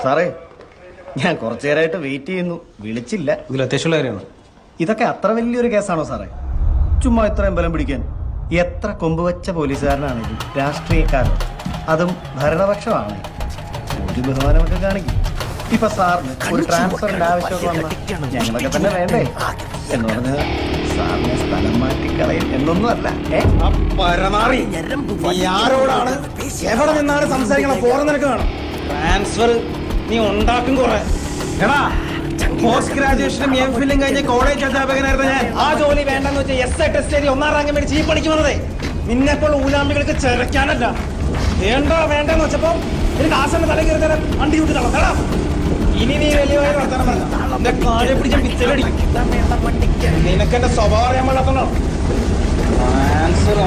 സാറേ, ഞാൻ കുറച്ചു നേരമായിട്ട് വെയിറ്റ് ചെയ്യുന്നു, വിളിച്ചില്ല. ഇതിൽ അത്യാവശ്യമുള്ള കാര്യമാണ്. ഇതൊക്കെ അത്ര വലിയൊരു കേസാണോ സാറേ? ചുമ്മാ ഇത്രയും ബലം പിടിക്കാൻ? എത്ര കൊമ്പ് വെച്ച പോലീസുകാരനാണെങ്കിലും രാഷ്ട്രീയക്കാരൻ, അതും ഭരണപക്ഷമാണ്, ഒരു ബഹുമാനമൊക്കെ കാണിക്കും. ഇപ്പൊ സാറിന് ഒരു ട്രാൻസ്ഫറിന്റെ ആവശ്യമൊക്കെ വന്നാൽ ഞങ്ങളൊക്കെ തന്നെ വേണ്ടേ എന്ന് പറഞ്ഞ് സാറിനെ സ്ഥലം മാറ്റിക്കളയും എന്നൊന്നും അല്ല. ആരോടാണ് എവിടെ നിന്നാണ് സംസാരിക്കണം? പോറ നിനക്ക് വേണം ട്രാൻസ്ഫർ. നീ ഉണ്ടാക്കും കുറെ. എടാ, പോസ്റ്റ് ഗ്രാജുവേഷനും എം ഫില്ലും കഴിഞ്ഞ കോളേജ് അധ്യാപകനായിരുന്നു ഞാൻ. ആ ജോലി വേണ്ടെന്ന് വെച്ചാൽ SI ടെസ്റ്റ് എഴുതി 1ാം റാങ്ക് മേടിച്ച് ഈ പണിക്ക് വന്നതേ. നിന്നെപ്പോൾ ഊലാമ്പികൾക്ക് ചെറുക്കാനല്ല. വേണ്ടെന്ന് വെച്ചപ്പോ എനിക്ക് ആസന്റെ തല കയറി തരാൻ വണ്ടി കൂട്ടിട്ടാണ്. ഇനി നീ വലിയ വർത്തമാനം പറഞ്ഞ എന്റെ കാലെ പിടിച്ച പിച്ചലടിക്കും. നിനക്ക് എന്റെ സ്വഭാവം അറിയാൻ പാടാത്തോ? ആൻസർ